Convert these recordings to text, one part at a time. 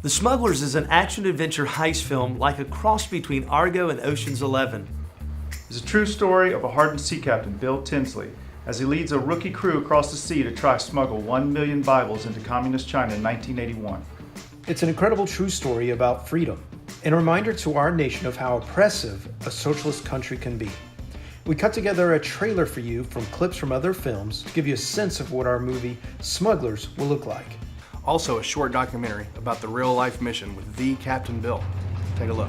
The Smugglers is an action-adventure heist film like a cross between Argo and Ocean's 11. It's a true story of a hardened sea captain, Bill Tinsley, as he leads a rookie crew across the sea to try to smuggle 1 million Bibles into communist China in 1981. It's an incredible true story about freedom, and a reminder to our nation of how oppressive a socialist country can be. We cut together a trailer for you from clips from other films to give you a sense of what our movie Smugglers will look like. Also a short documentary about the real-life mission with the Captain Bill. Take a look.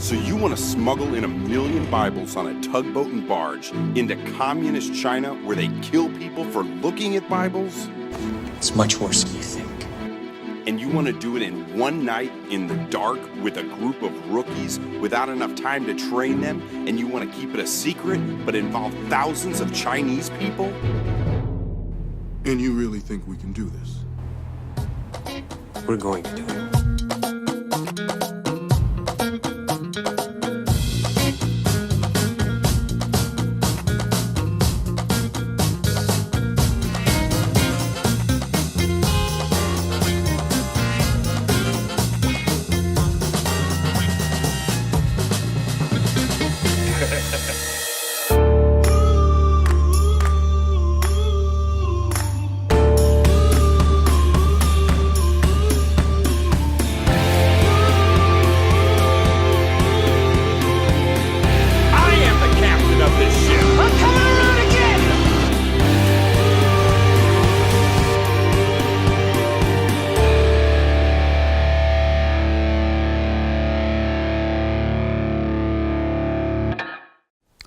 So you want to smuggle in 1 million Bibles on a tugboat and barge into communist China where they kill people for looking at Bibles? It's much worse than you think. And you want to do it in one night in the dark with a group of rookies without enough time to train them, and you want to keep it a secret but involve thousands of Chinese people? And you really think we can do this? We're going to do it.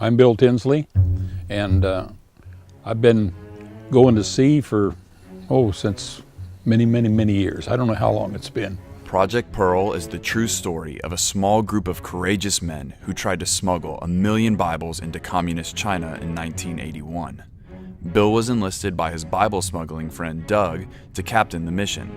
I'm Bill Tinsley, and I've been going to sea for, since many years. I don't know how long it's been. Project Pearl is the true story of a small group of courageous men who tried to smuggle 1 million Bibles into communist China in 1981. Bill was enlisted by his Bible smuggling friend Doug to captain the mission.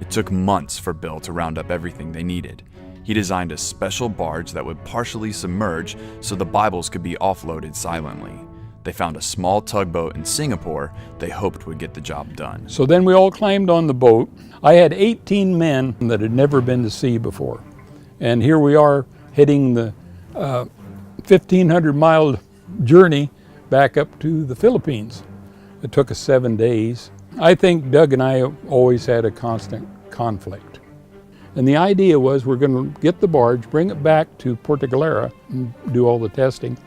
It took months for Bill to round up everything they needed. He designed a special barge that would partially submerge so the Bibles could be offloaded silently. They found a small tugboat in Singapore they hoped would get the job done. So then we all climbed on the boat. I had 18 men that had never been to sea before. And here we are heading the 1,500-mile journey back up to the Philippines. It took us 7 days. I think Doug and I always had a constant conflict. And the idea was we're going to get the barge, bring it back to Puerto Galera and do all the testing.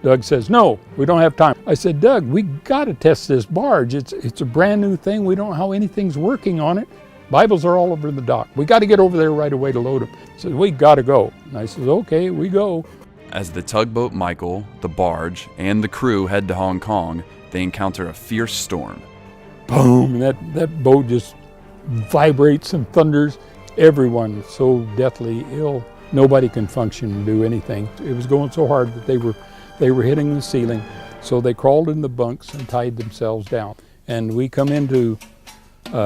Doug says, no, we don't have time. I said, Doug, we got to test this barge. It's a brand new thing. We don't know how anything's working on it. Bibles are all over the dock. We got to get over there right away to load them. He said, we got to go. And I said, okay, we go. As the tugboat Michael, the barge, and the crew head to Hong Kong, they encounter a fierce storm. Boom, and that boat just vibrates and thunders. Everyone is so deathly ill. Nobody can function and do anything. It was going so hard that they were hitting the ceiling. So they crawled in the bunks and tied themselves down. And we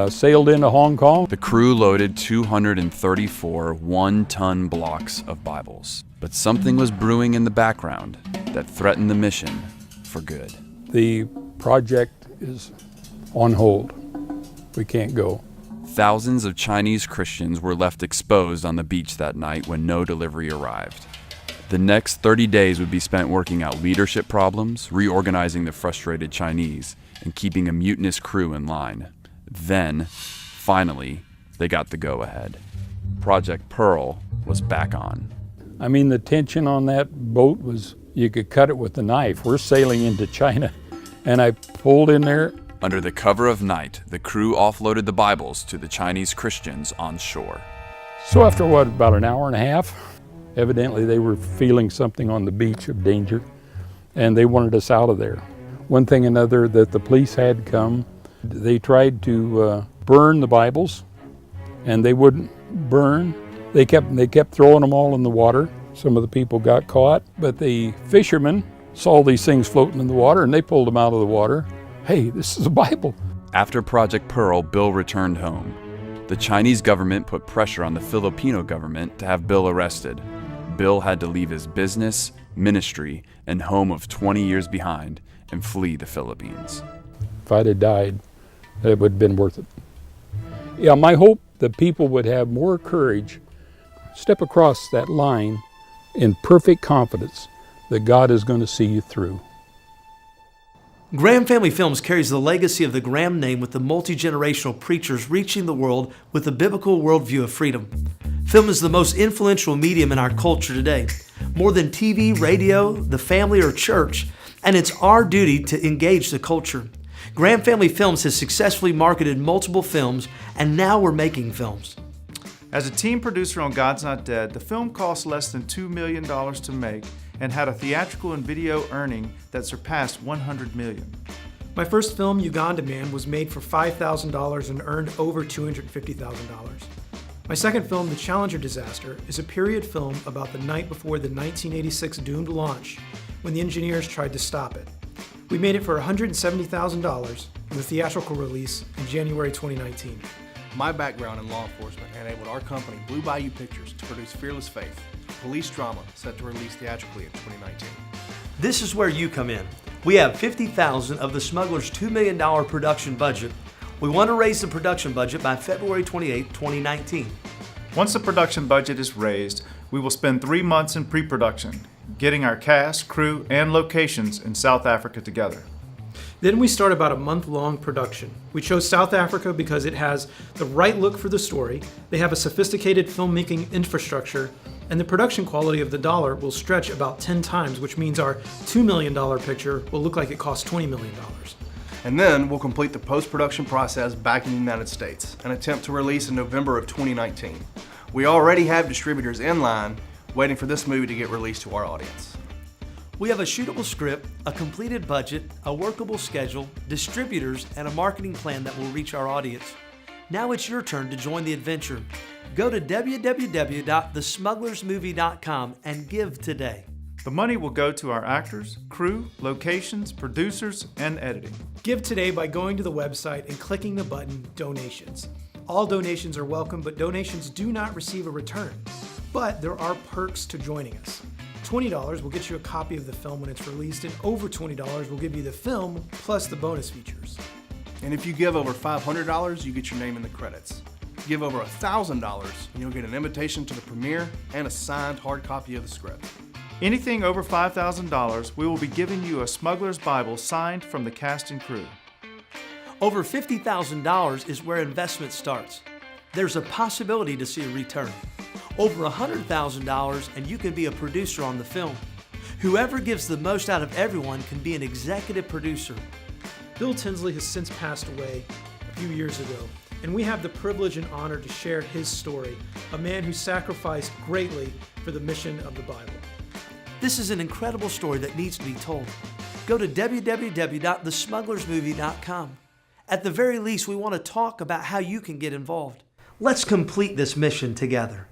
sailed into Hong Kong. The crew loaded 234 one-ton blocks of Bibles. But something was brewing in the background that threatened the mission for good. The project is on hold. We can't go. Thousands of Chinese Christians were left exposed on the beach that night when no delivery arrived. The next 30 days would be spent working out leadership problems, reorganizing the frustrated Chinese, and keeping a mutinous crew in line. Then, finally, they got the go-ahead. Project Pearl was back on. I mean, the tension on that boat was, you could cut it with a knife. We're sailing into China, and I pulled in there. Under the cover of night, the crew offloaded the Bibles to the Chinese Christians on shore. So after about an hour and a half, evidently they were feeling something on the beach of danger, and they wanted us out of there. One thing or another that the police had come, they tried to burn the Bibles, and they wouldn't burn. They kept throwing them all in the water. Some of the people got caught, but the fishermen saw these things floating in the water, and they pulled them out of the water. Hey, this is a Bible. After Project Pearl, Bill returned home. The Chinese government put pressure on the Filipino government to have Bill arrested. Bill had to leave his business, ministry, and home of 20 years behind and flee the Philippines. If I'd have died, it would have been worth it. Yeah, my hope that people would have more courage, step across that line in perfect confidence that God is going to see you through. Graham Family Films carries the legacy of the Graham name with the multi-generational preachers reaching the world with a biblical worldview of freedom. Film is the most influential medium in our culture today, more than TV, radio, the family, or church, and it's our duty to engage the culture. Graham Family Films has successfully marketed multiple films, and now we're making films. As a team producer on God's Not Dead, the film cost less than $2 million to make and had a theatrical and video earning that surpassed $100 million. My first film, Uganda Man, was made for $5,000 and earned over $250,000. My second film, The Challenger Disaster, is a period film about the night before the 1986 doomed launch when the engineers tried to stop it. We made it for $170,000 with a theatrical release in January 2019. My background in law enforcement enabled our company, Blue Bayou Pictures, to produce Fearless Faith, a police drama set to release theatrically in 2019. This is where you come in. We have $50,000 of the Smugglers' $2 million production budget. We want to raise the production budget by February 28, 2019. Once the production budget is raised, we will spend 3 months in pre-production, getting our cast, crew, and locations in South Africa together. Then we start about a month-long production. We chose South Africa because it has the right look for the story, they have a sophisticated filmmaking infrastructure, and the production quality of the dollar will stretch about 10 times, which means our $2 million picture will look like it cost $20 million. And then we'll complete the post-production process back in the United States, an attempt to release in November of 2019. We already have distributors in line waiting for this movie to get released to our audience. We have a shootable script, a completed budget, a workable schedule, distributors, and a marketing plan that will reach our audience. Now it's your turn to join the adventure. Go to www.thesmugglersmovie.com and give today. The money will go to our actors, crew, locations, producers, and editing. Give today by going to the website and clicking the button Donations. All donations are welcome, but donations do not receive a return. But there are perks to joining us. $20 will get you a copy of the film when it's released, and over $20 will give you the film plus the bonus features. And if you give over $500, you get your name in the credits. Give over $1,000 and you'll get an invitation to the premiere and a signed hard copy of the script. Anything over $5,000, we will be giving you a Smuggler's Bible signed from the cast and crew. Over $50,000 is where investment starts. There's a possibility to see a return. Over $100,000 and you can be a producer on the film. Whoever gives the most out of everyone can be an executive producer. Bill Tinsley has since passed away a few years ago, and we have the privilege and honor to share his story, a man who sacrificed greatly for the mission of the Bible. This is an incredible story that needs to be told. Go to www.thesmugglersmovie.com. At the very least, we want to talk about how you can get involved. Let's complete this mission together.